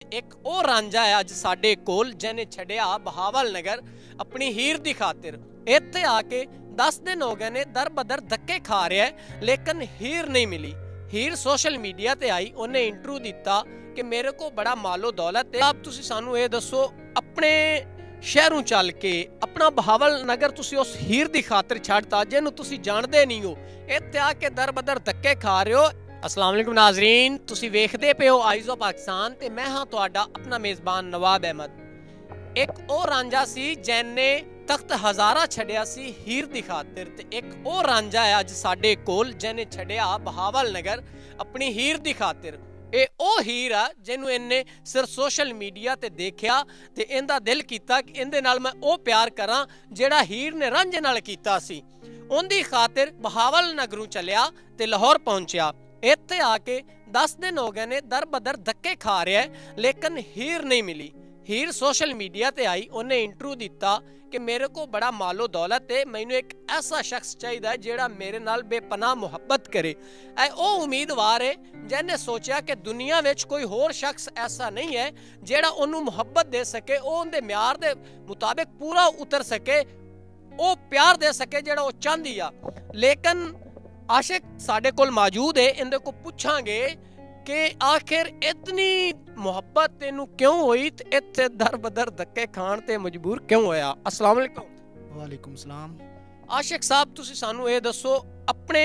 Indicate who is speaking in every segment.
Speaker 1: ਇੱਕ ਉਹ ਰਾਂਝਾ ਹੈ ਅੱਜ ਸਾਡੇ ਕੋਲ ਜਿਹਨੇ ਛੱਡਿਆ ਬਹਾਵਲ ਨਗਰ ਆਪਣੀ ਹੀਰ ਦੀ ਖਾਤਰ। ਇੱਥੇ ਆ ਕੇ 10 ਦਿਨ ਹੋ ਗਏ ਨੇ ਦਰ ਬਦਰ ਧੱਕੇ ਖਾ ਰਿਹਾ ਹੈ, ਲੇਕਿਨ ਹੀਰ ਨਹੀਂ ਮਿਲੀ। ਹੀਰ ਸੋਸ਼ਲ ਮੀਡੀਆ ਤੇ ਆਈ, ਉਹਨੇ ਇੰਟਰਵਿਊ ਦਿੱਤਾ ਕਿ ਮੇਰੇ ਕੋਲ ਬੜਾ ਮਾਲੋ ਦੌਲਤ ਹੈ। ਆਪ ਤੁਸੀਂ ਸਾਨੂੰ ਇਹ ਦੱਸੋ, ਆਪਣੇ ਸ਼ਹਿਰੋਂ ਚੱਲ ਕੇ ਆਪਣਾ ਬਹਾਵਲ ਨਗਰ ਤੁਸੀਂ ਉਸ ਹੀਰ ਦੀ ਖਾਤਰ ਛੱਡਤਾ ਜਿਹਨੂੰ ਤੁਸੀਂ ਜਾਣਦੇ ਨਹੀਂ ਹੋ, ਇੱਥੇ ਆ ਕੇ ਦਰ ਬਦਰ ਧੱਕੇ ਖਾ ਰਹੇ ਹੋ। अस्सलाम वालेकुम नाजरीन, तुसी वेखदे पे हो आइज़ ऑफ पाकिस्तान ते मैं हाँ तुहाडा अपना मेज़बान नवाब अहमद। एक और रांझा सी जैने तख्त हज़ारा छड़िया सी हीर दी खातिर, ते एक और रांझा है अज साडे कोल जैने छड़िया बहावल नगर अपनी हीर दी खातिर। ये ਉਹ ਹੀਰ ਆ ਜਿਹਨੂੰ ਇਹਨੇ ਸਿਰਫ ਸੋਸ਼ਲ ਮੀਡੀਆ ਤੇ ਦੇਖਿਆ ਤੇ ਇਹਦਾ ਦਿਲ ਕੀਤਾ ਕਿ ਇਹਦੇ ਨਾਲ ਮੈਂ ਉਹ ਪਿਆਰ ਕਰਾਂ ਜਿਹੜਾ ਹੀਰ ਨੇ ਰਾਂਝੇ ਨਾਲ ਕੀਤਾ ਸੀ। ਉਹਦੀ ਖਾतिर ਬਹਾਵਲ ਨਗਰੋਂ ਚੱਲਿਆ ਤੇ ਲਾਹੌਰ ਪਹੁੰਚਿਆ। ਇੱਥੇ ਆ ਕੇ 10 ਦਿਨ ਹੋ ਗਏ ਨੇ ਦਰ ਬਦਰ ਧੱਕੇ ਖਾ ਰਿਹਾ ਹੈ, ਲੇਕਿਨ ਹੀਰ ਨਹੀਂ ਮਿਲੀ। ਹੀਰ ਸੋਸ਼ਲ ਮੀਡੀਆ ਤੇ ਆਈ, ਉਹਨੇ ਇੰਟਰਵਿਊ ਦਿੱਤਾ ਕਿ ਮੇਰੇ ਕੋਲ ਬੜਾ ਮਾਲੋ ਦੌਲਤ ਹੈ, ਮੈਨੂੰ ਇੱਕ ਐਸਾ ਸ਼ਖਸ ਚਾਹੀਦਾ ਜਿਹੜਾ ਮੇਰੇ ਨਾਲ ਬੇਪਨਾਹ ਮੁਹੱਬਤ ਕਰੇ। ਇਹ ਉਹ ਉਮੀਦਵਾਰ ਹੈ ਜਿਹਨੇ ਸੋਚਿਆ ਕਿ ਦੁਨੀਆ ਵਿੱਚ ਕੋਈ ਹੋਰ ਸ਼ਖਸ ਐਸਾ ਨਹੀਂ ਹੈ ਜਿਹੜਾ ਉਹਨੂੰ ਮੁਹੱਬਤ ਦੇ ਸਕੇ, ਉਹ ਉਹਦੇ ਮਿਆਰ ਦੇ ਮੁਤਾਬਿਕ ਪੂਰਾ ਉਤਰ ਸਕੇ, ਉਹ ਪਿਆਰ ਦੇ ਸਕੇ ਜਿਹੜਾ ਉਹ ਚਾਹੁੰਦੀ ਆ। ਲੇਕਿਨ आशिक साढ़े कोल मौजूद है, इनके को पूछांगे कि आखिर इतनी मुहब्बत तेनू क्यों हुई ते इत्थे दर बदर धक्के खान ते मजबूर क्यों होया। अस्सलाम वालेकुम।
Speaker 2: वालेकुम सलाम।
Speaker 1: आशिक साहब तुसी सानू ये दसो, अपने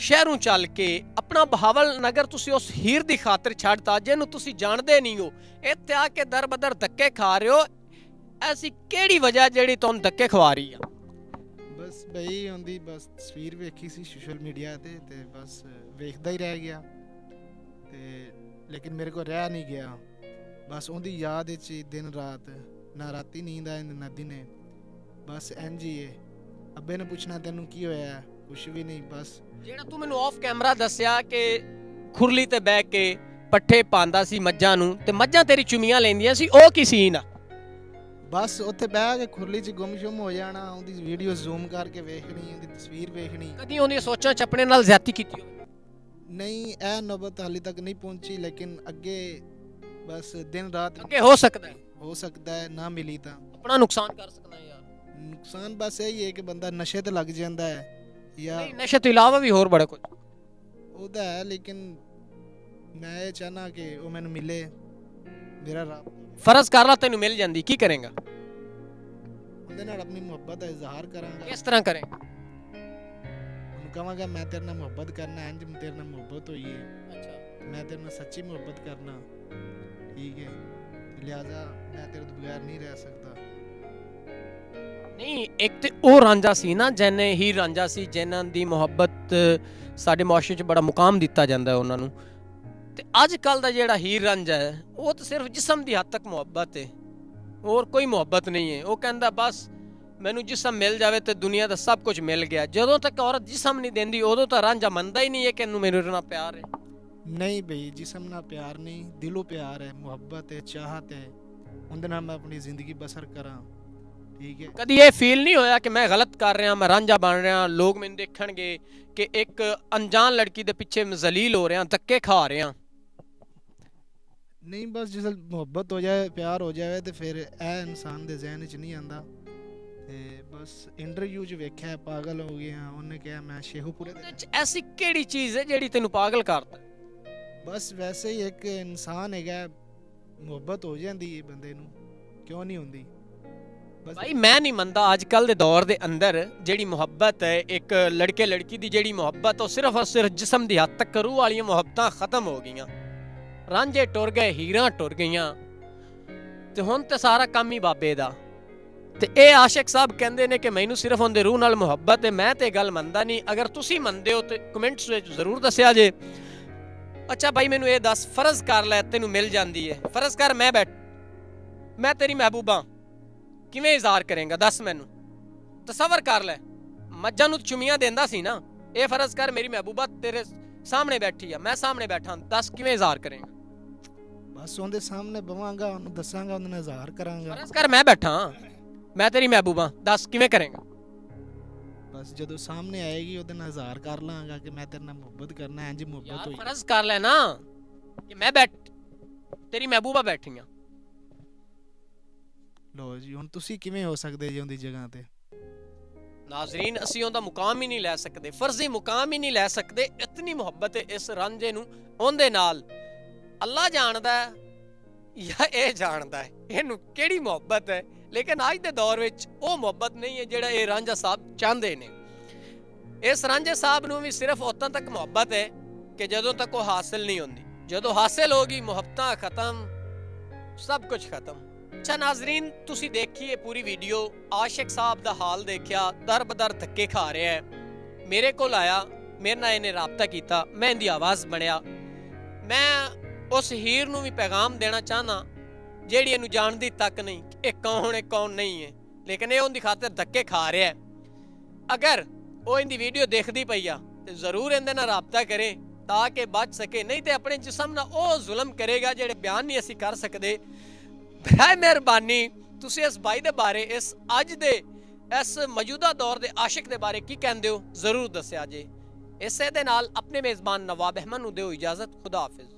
Speaker 1: शहरों चल के अपना बहावल नगर तुसी उस हीर दी खातिर छड्डता जिन्नू तुसी जानदे नहीं हो, इत्थे आके दर बदर धक्के खा रहे हो, ऐसी केड़ी वजह जेड़ी तुहानू धक्के खवा रही है?
Speaker 2: बस बई उनकी बस तस्वीर वेखी सी सोशल मीडिया ते बस वेखदा ही रह गया ते लेकिन मेरे को रह नहीं गया। बस उनकी याद विच दिन रात ना राती नींद आए ना दिने, बस इंज ही है। अब्बे ने पूछना तेनू की होया, कुछ भी नहीं। बस
Speaker 1: ਜਿਹੜਾ ਤੂੰ ਮੈਨੂੰ ਆਫ ਕੈਮਰਾ ਦੱਸਿਆ ਕਿ ਖੁਰਲੀ ਤੇ ਬਹਿ ਕੇ ਪੱਠੇ ਪਾਉਂਦਾ ਸੀ ਮੱਝਾਂ ਨੂੰ ਤੇ ਮੱਝਾਂ ਤੇਰੀ ਚੁਮੀਆਂ ਲੈਂਦੀਆਂ ਸੀ, ਉਹ ਕੀ ਸੀਨ ਆ?
Speaker 2: बस उत्थे बह के खुरली च गुमशुम हो जाना, उनकी वीडियो जूम करके वेखनी, उनकी तस्वीर वेखनी।
Speaker 1: ਕਦੀ ਉਹਦੀਆਂ ਸੋਚਾਂ ਚ ਆਪਣੇ ਨਾਲ ਜ਼ਿਆਦਤੀ ਕੀਤੀ ਹੋਵੇ?
Speaker 2: नहीं ए नौबत हाली तक नहीं पहुंची, लेकिन अगे बस दिन रात
Speaker 1: ਅੱਗੇ ਹੋ ਸਕਦਾ ਹੈ
Speaker 2: हो सकता है ना मिली तो
Speaker 1: ਆਪਣਾ ਨੁਕਸਾਨ ਕਰ ਸਕਦਾ ਹੈ ਯਾਰ।
Speaker 2: नुकसान बस यही है कि बंदा नशे ते लग जाता है या
Speaker 1: ਨਹੀਂ, ਨਸ਼ੇ ਤੋਂ ਇਲਾਵਾ ਵੀ ਹੋਰ ਬੜਾ ਕੁਝ।
Speaker 2: ਉਹਦਾ है, लेकिन मैं ये चाहना कि वो मैनू मिले, मेरा रब
Speaker 1: ਫਰਜ਼ ਕਰ ਲਾ ਤੈਨੂੰ ਮਿਲ ਜਾਂਦੀ, ਕੀ ਕਰੇਗਾ?
Speaker 2: ਉਹਦੇ ਨਾਲ ਆਪਣੀ ਮੁਹੱਬਤ ਦਾ ਇਜ਼ਹਾਰ ਕਰਾਂਗਾ।
Speaker 1: ਕਿਸ ਤਰ੍ਹਾਂ ਕਰੇ?
Speaker 2: ਉਹਨੂੰ ਕਹਾਂਗਾ ਮੈਂ ਤੇਰੇ ਨਾਲ ਮੁਹੱਬਤ ਕਰਨਾ, ਇੰਜ ਤੇਰੇ ਨਾਲ ਮੁਹੱਬਤ ਹੋਈ ਹੈ,
Speaker 1: ਅੱਛਾ,
Speaker 2: ਮੈਂ ਤੇਰੇ ਨਾਲ ਸੱਚੀ ਮੁਹੱਬਤ ਕਰਨਾ, ਠੀਕ ਹੈ, ਲਿਹਾਜ਼ਾ ਮੈਂ ਤੇਰੇ ਤੋਂ ਬਗੈਰ ਨਹੀਂ ਰਹਿ ਸਕਦਾ।
Speaker 1: ਨਹੀਂ, ਇੱਕ ਤੇ ਉਹ ਰਾਂਝਾ ਸੀ ਨਾ ਜਿਹਨੇ ਹੀ ਰਾਂਝਾ ਸੀ ਜਿਨ੍ਹਾਂ ਦੀ ਮੁਹੱਬਤ ਸਾਡੇ ਮੁਆਸ਼ਰੇ 'ਚ ਬੜਾ ਮੁਕਾਮ ਦਿੱਤਾ ਜਾਂਦਾ ਉਹਨਾਂ ਨੂੰ, ਤੇ ਅੱਜ ਕੱਲ ਦਾ ਜਿਹੜਾ ਹੀਰ ਰਾਂਝਾ ਹੈ ਉਹ ਤਾਂ ਸਿਰਫ ਜਿਸਮ ਦੀ ਹੱਦ ਤੱਕ ਮੁਹੱਬਤ ਹੈ, ਹੋਰ ਕੋਈ ਮੁਹੱਬਤ ਨਹੀਂ ਹੈ। ਉਹ ਕਹਿੰਦਾ ਬਸ ਮੈਨੂੰ ਜਿਸਮ ਮਿਲ ਜਾਵੇ ਤੇ ਦੁਨੀਆ ਦਾ ਸਭ ਕੁਝ ਮਿਲ ਗਿਆ। ਜਦੋਂ ਤੱਕ ਔਰਤ ਜਿਸਮ ਨਹੀਂ ਦਿੰਦੀ ਉਦੋਂ ਤਾਂ ਰਾਂਝਾ ਮੰਨਦਾ ਹੀ ਨਹੀਂ ਹੈ ਕਿ ਇਹਨੂੰ ਮੇਰੇ ਨਾਲ ਪਿਆਰ ਹੈ।
Speaker 2: ਨਹੀਂ ਬਈ, ਜਿਸਮ ਨਾਲ ਪਿਆਰ ਨਹੀਂ, ਦਿਲੋਂ ਪਿਆਰ ਹੈ, ਮੁਹੱਬਤ ਹੈ, ਚਾਹਤ ਹੈ, ਉਹਦੇ ਨਾਲ ਮੈਂ ਆਪਣੀ ਜ਼ਿੰਦਗੀ ਬਸਰ ਕਰਾਂ, ਠੀਕ ਹੈ।
Speaker 1: ਕਦੀ ਇਹ ਫੀਲ ਨਹੀਂ ਹੋਇਆ ਕਿ ਮੈਂ ਗਲਤ ਕਰ ਰਿਹਾ, ਮੈਂ ਰਾਂਝਾ ਬਣ ਰਿਹਾ, ਲੋਕ ਮੈਨੂੰ ਦੇਖਣਗੇ ਕਿ ਇੱਕ ਅਣਜਾਣ ਲੜਕੀ ਦੇ ਪਿੱਛੇ ਮੈਂ ਜ਼ਲੀਲ ਹੋ ਰਿਹਾ, ਧੱਕੇ ਖਾ ਰਿਹਾ?
Speaker 2: ਨਹੀਂ, ਬਸ ਜਿਸ ਮੁਹੱਬਤ ਹੋ ਜਾਏ, ਪਿਆਰ ਹੋ ਜਾਵੇ ਤੇ ਫਿਰ ਇਹ ਇਨਸਾਨ ਦੇ ਜ਼ਿਹਨ 'ਚ ਨਹੀਂ ਆਂਦਾ। ਤੇ ਬਸ ਇੰਟਰਵਿਊ 'ਚ ਵੇਖਿਆ ਪਾਗਲ ਹੋ ਗਿਆ, ਉਹਨੇ ਕਿਹਾ ਮੈਂ ਸ਼ੇਖੂਪੁਰੇ
Speaker 1: ਉਹਦੇ 'ਚ ਐਸੀ ਕਿਹੜੀ ਚੀਜ਼ ਹੈ ਜਿਹੜੀ ਤੈਨੂੰ ਪਾਗਲ ਕਰਦਾ?
Speaker 2: ਬਸ ਵੈਸੇ ਹੀ ਇੱਕ ਇਨਸਾਨ ਹੈਗਾ, ਮੁਹੱਬਤ ਹੋ ਜਾਂਦੀ ਹੈ ਬੰਦੇ ਨੂੰ, ਕਿਉਂ ਨਹੀਂ ਹੁੰਦੀ? ਬਸ
Speaker 1: ਭਾਈ ਮੈਂ ਨਹੀਂ ਮੰਨਦਾ ਅੱਜ ਕੱਲ ਦੇ ਦੌਰ ਦੇ ਅੰਦਰ ਜਿਹੜੀ ਮੁਹੱਬਤ ਹੈ, ਇੱਕ ਲੜਕੇ ਲੜਕੀ ਦੀ ਜਿਹੜੀ ਮੁਹੱਬਤ ਉਹ ਸਿਰਫ ਔਰ ਸਿਰਫ ਜਿਸਮ ਦੀ ਹੱਦ ਤੱਕ ਕਰੂ ਵਾਲੀਆਂ ਮੁਹੱਬਤਾਂ ਖਤਮ ਹੋ ਗਈਆਂ। ਰਾਂਝੇ ਟੁਰ ਗਏ, ਹੀਰਾਂ ਟੁਰ ਗਈਆਂ, ਤੇ ਹੁਣ ਤੇ ਸਾਰਾ ਕੰਮ ਹੀ ਬਾਬੇ ਦਾ। ਤੇ ਇਹ ਆਸ਼ਿਕ ਸਾਹਿਬ ਕਹਿੰਦੇ ਨੇ ਕਿ ਮੈਨੂੰ ਸਿਰਫ ਉਹਦੇ ਰੂਹ ਨਾਲ ਮੁਹੱਬਤ ਹੈ। ਮੈਂ ਤੇ ਗੱਲ ਮੰਨਦਾ ਨਹੀਂ। ਅਗਰ ਤੁਸੀਂ ਮੰਨਦੇ ਹੋ ਤੇ ਕਮੈਂਟਸ ਵਿੱਚ ਜ਼ਰੂਰ ਦੱਸਿਆ ਜੇ। ਅੱਛਾ ਭਾਈ ਮੈਨੂੰ ਇਹ ਦੱਸ, ਫਰਜ਼ ਕਰ ਲੈ ਤੈਨੂੰ ਮਿਲ ਜਾਂਦੀ ਹੈ, ਫਰਜ਼ ਕਰ ਮੈਂ ਤੇਰੀ ਮਹਿਬੂਬਾ, ਕਿਵੇਂ ਇਜ਼ਹਾਰ ਕਰੇਂਗਾ ਦੱਸ ਮੈਨੂੰ? ਤਸੱਵਰ ਕਰ ਲੈ, ਮੱਝਾਂ ਨੂੰ ਚੁਮੀਆਂ ਦਿੰਦਾ ਸੀ ਨਾ, ਇਹ ਫਰਜ਼ ਕਰ ਮੇਰੀ ਮਹਿਬੂਬਾ ਤੇਰੇ ਸਾਹਮਣੇ ਬੈਠੀ ਆ, ਮੈਂ ਸਾਹਮਣੇ ਬੈਠਾ, ਦੱਸ ਕਿਵੇਂ ਇਜ਼ਹਾਰ ਕਰੇਂਗਾ?
Speaker 2: ਬਸ ਉਹਦੇ ਸਾਹਮਣੇ ਬਵਾਂਗਾ, ਉਹਨੂੰ ਦੱਸਾਂਗਾ, ਉਹਦੇ ਨਾਲ ਇਜ਼ਹਾਰ ਕਰਾਂਗਾ।
Speaker 1: ਫਰਜ਼ ਕਰ ਮੈਂ ਬੈਠਾ, ਮੈਂ ਤੇਰੀ ਮਹਿਬੂਬਾ, ਦੱਸ ਕਿਵੇਂ ਕਰੇਂਗਾ?
Speaker 2: ਬਸ ਜਦੋਂ ਸਾਹਮਣੇ ਆਏਗੀ ਉਹਦੇ ਨਾਲ ਇਜ਼ਹਾਰ ਕਰ ਲਾਂਗਾ ਕਿ ਮੈਂ ਤੇਰੇ ਨਾਲ ਮੁਹੱਬਤ ਕਰਨਾ, ਇੰਜ ਮੁਹੱਬਤ ਹੋਈ।
Speaker 1: ਫਰਜ਼ ਕਰ ਲੈ ਨਾ ਕਿ ਮੈਂ ਤੇਰੀ ਮਹਿਬੂਬਾ ਬੈਠੀਆਂ।
Speaker 2: ਲੋ ਜੀ, ਹੁਣ ਤੁਸੀਂ ਕਿਵੇਂ ਹੋ ਸਕਦੇ ਜੀ ਉਹਦੀ ਜਗ੍ਹਾ ਤੇ?
Speaker 1: ਨਾਜ਼ਰੀਨ, ਅਸੀਂ ਉਹਦਾ ਮੁਕਾਮ ਹੀ ਨਹੀਂ ਲੈ ਸਕਦੇ, ਫਰਜ਼ੀ ਮੁਕਾਮ ਹੀ ਨਹੀਂ ਲੈ ਸਕਦੇ। ਇਤਨੀ ਮੁਹੱਬਤ ਹੈ ਇਸ ਰਾਂਝੇ ਨੂੰ ਉਹਦੇ ਨਾਲ। ਅੱਲਾ ਜਾਣਦਾ ਹੈ ਜਾਂ ਇਹ ਜਾਣਦਾ ਹੈ ਇਹਨੂੰ ਕਿਹੜੀ ਮੁਹੱਬਤ ਹੈ, ਲੇਕਿਨ ਅੱਜ ਦੇ ਦੌਰ ਵਿੱਚ ਉਹ ਮੁਹੱਬਤ ਨਹੀਂ ਹੈ ਜਿਹੜਾ ਇਹ ਰਾਂਝਾ ਸਾਹਿਬ ਚਾਹੁੰਦੇ ਨੇ। ਇਸ ਰਾਂਝੇ ਸਾਹਿਬ ਨੂੰ ਵੀ ਸਿਰਫ ਉਦੋਂ ਤੱਕ ਮੁਹੱਬਤ ਹੈ ਕਿ ਜਦੋਂ ਤੱਕ ਉਹ ਹਾਸਿਲ ਨਹੀਂ ਹੁੰਦੀ। ਜਦੋਂ ਹਾਸਿਲ ਹੋਗੀ ਮੁਹੱਬਤਾਂ ਖਤਮ, ਸਭ ਕੁਝ ਖਤਮ। ਅੱਛਾ ਨਾਜ਼ਰੀਨ, ਤੁਸੀਂ ਦੇਖੀਏ ਪੂਰੀ ਵੀਡੀਓ। ਆਸ਼ਿਕ ਸਾਹਿਬ ਦਾ ਹਾਲ ਦੇਖਿਆ, ਦਰ ਬਦਰ ਧੱਕੇ ਖਾ ਰਿਹਾ ਹੈ। ਮੇਰੇ ਕੋਲ ਆਇਆ, ਮੇਰੇ ਨਾਲ ਇਹਨੇ ਰਾਬਤਾ ਕੀਤਾ, ਮੈਂ ਇਹਦੀ ਆਵਾਜ਼ ਬਣਿਆ। ਮੈਂ ਉਸ ਹੀਰ ਨੂੰ ਵੀ ਪੈਗਾਮ ਦੇਣਾ ਚਾਹਨਾ ਜਿਹੜੀ ਇਹਨੂੰ ਜਾਣਦੀ ਤੱਕ ਨਹੀਂ ਇਹ ਕੌਣ ਹੈ ਕੌਣ ਨਹੀਂ ਹੈ, ਲੇਕਿਨ ਇਹ ਉਹਦੀ ਖਾਤਰ ਧੱਕੇ ਖਾ ਰਿਹਾ ਹੈ। ਅਗਰ ਉਹ ਇਹਦੀ ਵੀਡੀਓ ਦੇਖਦੀ ਪਈ ਆ ਤੇ ਜ਼ਰੂਰ ਇਹਦੇ ਨਾਲ ਰਾਬਤਾ ਕਰੇ ਤਾਂ ਕਿ ਬਚ ਸਕੇ, ਨਹੀਂ ਤੇ ਆਪਣੇ ਜਿਸਮ ਨਾਲ ਉਹ ਜ਼ੁਲਮ ਕਰੇਗਾ ਜਿਹੜੇ ਬਿਆਨ ਨਹੀਂ ਅਸੀਂ ਕਰ ਸਕਦੇ। ਬਰਾਏ ਮਿਹਰਬਾਨੀ ਤੁਸੀਂ ਇਸ ਬਾਈ ਦੇ ਬਾਰੇ, ਇਸ ਅੱਜ ਦੇ ਇਸ ਮੌਜੂਦਾ ਦੌਰ ਦੇ ਆਸ਼ਿਕ ਦੇ ਬਾਰੇ ਕੀ ਕਹਿੰਦੇ ਹੋ, ਜ਼ਰੂਰ ਦੱਸਿਆ ਜੇ। ਇਸੇ ਦੇ ਨਾਲ ਆਪਣੇ ਮੇਜ਼ਬਾਨ ਨਵਾਬ ਅਹਿਮਦ ਨੂੰ ਦਿਓ ਇਜਾਜ਼ਤ। ਖੁਦਾ ਹਾਫਿਜ਼।